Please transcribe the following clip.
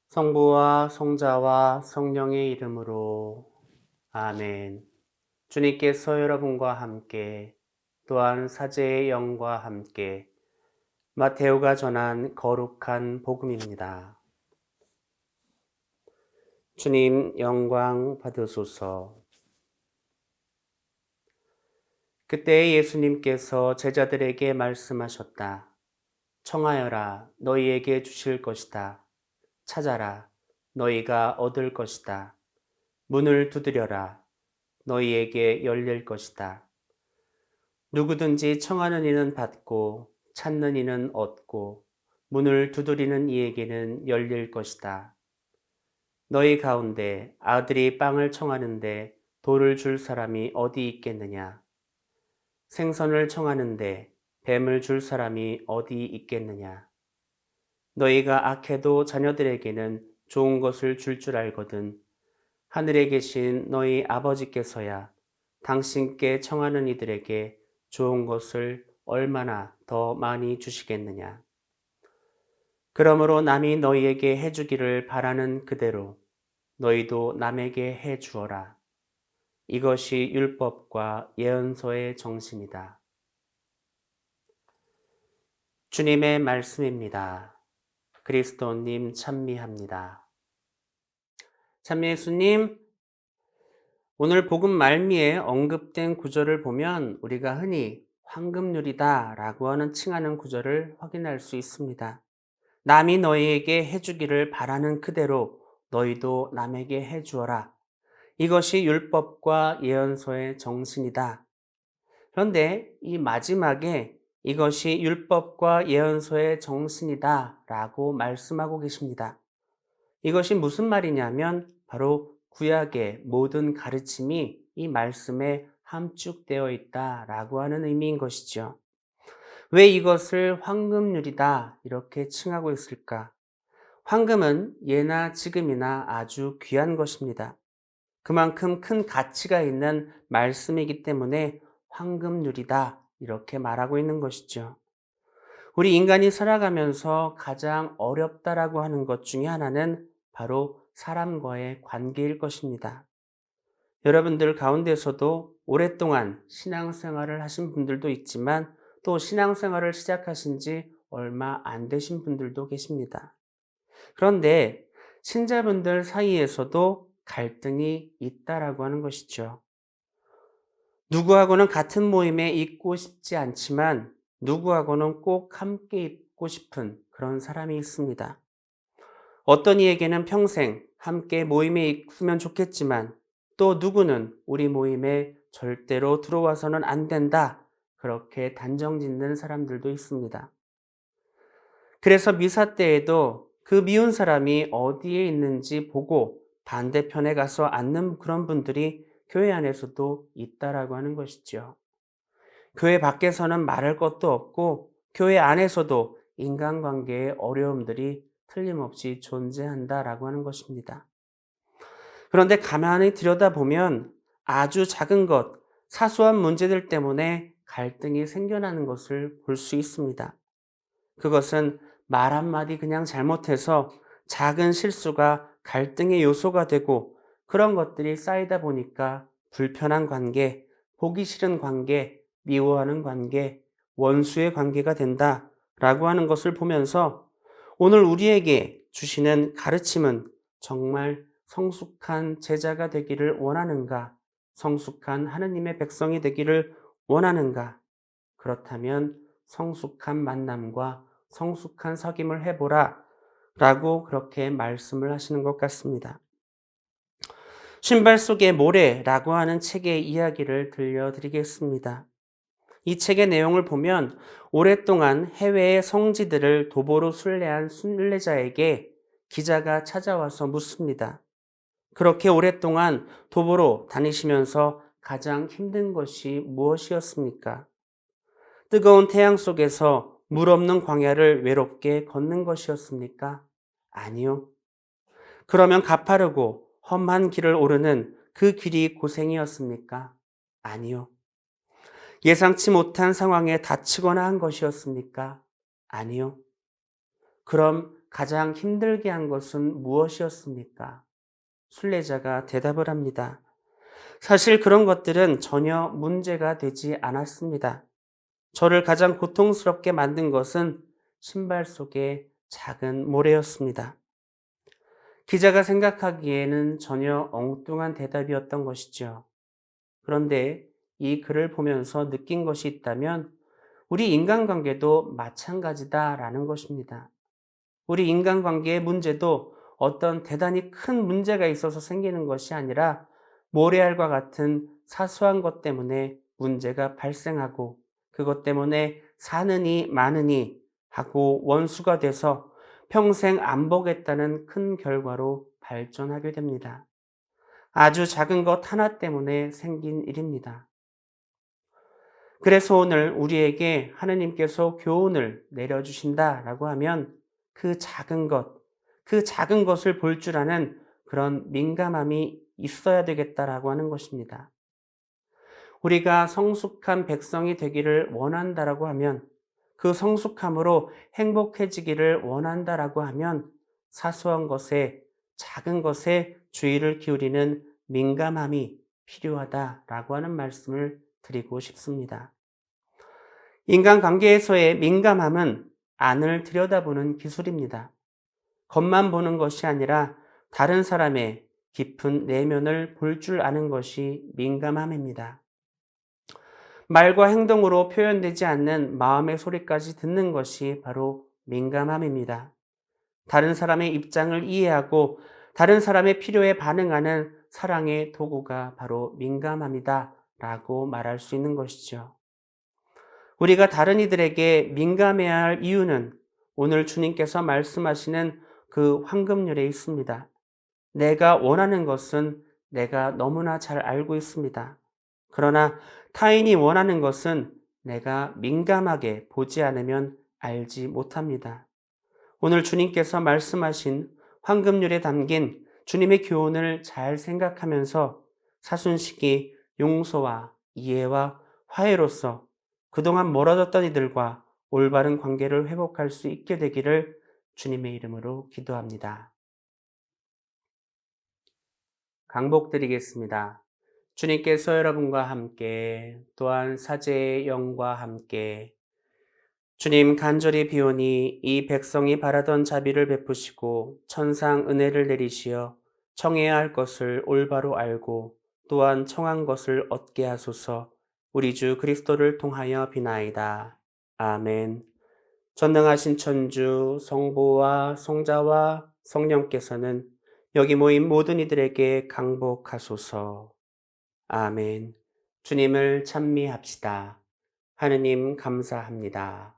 성부와 성자와 성령의 이름으로 아멘. 주님께서 여러분과 함께 또한 사제의 영과 함께 마테오가 전한 거룩한 복음입니다. 주님 영광 받으소서. 그때 예수님께서 제자들에게 말씀하셨다. 청하여라, 너희에게 주실 것이다. 찾아라, 너희가 얻을 것이다. 문을 두드려라, 너희에게 열릴 것이다. 누구든지 청하는 이는 받고 찾는 이는 얻고 문을 두드리는 이에게는 열릴 것이다. 너희 가운데 아들이 빵을 청하는데 돌을 줄 사람이 어디 있겠느냐? 생선을 청하는데 뱀을 줄 사람이 어디 있겠느냐? 너희가 악해도 자녀들에게는 좋은 것을 줄 알거든. 하늘에 계신 너희 아버지께서야 당신께 청하는 이들에게 좋은 것을 얼마나 더 많이 주시겠느냐. 그러므로 남이 너희에게 해주기를 바라는 그대로 너희도 남에게 해 주어라. 이것이 율법과 예언서의 정신이다. 주님의 말씀입니다. 그리스도님 찬미합니다. 찬미 예수님, 오늘 복음 말미에 언급된 구절을 보면 우리가 흔히 황금률이다라고 하는 칭하는 구절을 확인할 수 있습니다. 남이 너희에게 해주기를 바라는 그대로 너희도 남에게 해주어라. 이것이 율법과 예언서의 정신이다. 그런데 이 마지막에 이것이 율법과 예언서의 정신이다 라고 말씀하고 계십니다. 이것이 무슨 말이냐면 바로 구약의 모든 가르침이 이 말씀에 함축되어 있다라고 하는 의미인 것이죠. 왜 이것을 황금률이다 이렇게 칭하고 있을까? 황금은 예나 지금이나 아주 귀한 것입니다. 그만큼 큰 가치가 있는 말씀이기 때문에 황금률이다 이렇게 말하고 있는 것이죠. 우리 인간이 살아가면서 가장 어렵다라고 하는 것 중에 하나는 바로 사람과의 관계일 것입니다. 여러분들 가운데서도 오랫동안 신앙생활을 하신 분들도 있지만 또 신앙생활을 시작하신 지 얼마 안 되신 분들도 계십니다. 그런데 신자분들 사이에서도 갈등이 있다라고 하는 것이죠. 누구하고는 같은 모임에 있고 싶지 않지만 누구하고는 꼭 함께 있고 싶은 그런 사람이 있습니다. 어떤 이에게는 평생 함께 모임에 있으면 좋겠지만 또 누구는 우리 모임에 절대로 들어와서는 안 된다. 그렇게 단정 짓는 사람들도 있습니다. 그래서 미사 때에도 그 미운 사람이 어디에 있는지 보고 반대편에 가서 앉는 그런 분들이 교회 안에서도 있다라고 하는 것이죠. 교회 밖에서는 말할 것도 없고 교회 안에서도 인간관계의 어려움들이 틀림없이 존재한다라고 하는 것입니다. 그런데 가만히 들여다보면 아주 작은 것, 사소한 문제들 때문에 갈등이 생겨나는 것을 볼 수 있습니다. 그것은 말 한마디 그냥 잘못해서 작은 실수가 갈등의 요소가 되고 그런 것들이 쌓이다 보니까 불편한 관계, 보기 싫은 관계, 미워하는 관계, 원수의 관계가 된다라고 하는 것을 보면서 오늘 우리에게 주시는 가르침은 정말 성숙한 제자가 되기를 원하는가? 성숙한 하느님의 백성이 되기를 원하는가? 그렇다면 성숙한 만남과 성숙한 사귐을 해보라 라고 그렇게 말씀을 하시는 것 같습니다. 신발 속의 모래라고 하는 책의 이야기를 들려드리겠습니다. 이 책의 내용을 보면 오랫동안 해외의 성지들을 도보로 순례한 순례자에게 기자가 찾아와서 묻습니다. 그렇게 오랫동안 도보로 다니시면서 가장 힘든 것이 무엇이었습니까? 뜨거운 태양 속에서 물 없는 광야를 외롭게 걷는 것이었습니까? 아니요. 그러면 가파르고 험한 길을 오르는 그 길이 고생이었습니까? 아니요. 예상치 못한 상황에 다치거나 한 것이었습니까? 아니요. 그럼 가장 힘들게 한 것은 무엇이었습니까? 순례자가 대답을 합니다. 사실 그런 것들은 전혀 문제가 되지 않았습니다. 저를 가장 고통스럽게 만든 것은 신발 속의 작은 모래였습니다. 기자가 생각하기에는 전혀 엉뚱한 대답이었던 것이죠. 그런데 이 글을 보면서 느낀 것이 있다면 우리 인간관계도 마찬가지다라는 것입니다. 우리 인간관계의 문제도 어떤 대단히 큰 문제가 있어서 생기는 것이 아니라 모래알과 같은 사소한 것 때문에 문제가 발생하고 그것 때문에 사느니 마느니 하고 원수가 돼서 평생 안 보겠다는 큰 결과로 발전하게 됩니다. 아주 작은 것 하나 때문에 생긴 일입니다. 그래서 오늘 우리에게 하느님께서 교훈을 내려주신다라고 하면 그 작은 것, 그 작은 것을 볼 줄 아는 그런 민감함이 있어야 되겠다라고 하는 것입니다. 우리가 성숙한 백성이 되기를 원한다라고 하면 그 성숙함으로 행복해지기를 원한다라고 하면 사소한 것에 작은 것에 주의를 기울이는 민감함이 필요하다라고 하는 말씀을 드리고 싶습니다. 인간관계에서의 민감함은 안을 들여다보는 기술입니다. 겉만 보는 것이 아니라 다른 사람의 깊은 내면을 볼 줄 아는 것이 민감함입니다. 말과 행동으로 표현되지 않는 마음의 소리까지 듣는 것이 바로 민감함입니다. 다른 사람의 입장을 이해하고 다른 사람의 필요에 반응하는 사랑의 도구가 바로 민감함이다 라고 말할 수 있는 것이죠. 우리가 다른 이들에게 민감해야 할 이유는 오늘 주님께서 말씀하시는 그 황금률에 있습니다. 내가 원하는 것은 내가 너무나 잘 알고 있습니다. 그러나 타인이 원하는 것은 내가 민감하게 보지 않으면 알지 못합니다. 오늘 주님께서 말씀하신 황금률에 담긴 주님의 교훈을 잘 생각하면서 사순식이 용서와 이해와 화해로서 그동안 멀어졌던 이들과 올바른 관계를 회복할 수 있게 되기를 주님의 이름으로 기도합니다. 강복드리겠습니다. 주님께서 여러분과 함께 또한 사제의 영과 함께 주님 간절히 비오니 이 백성이 바라던 자비를 베푸시고 천상 은혜를 내리시어 청해야 할 것을 올바로 알고 또한 청한 것을 얻게 하소서. 우리 주 그리스도를 통하여 비나이다. 아멘. 전능하신 천주 성부와 성자와 성령께서는 여기 모인 모든 이들에게 강복하소서. 아멘. 주님을 찬미합시다. 하느님 감사합니다.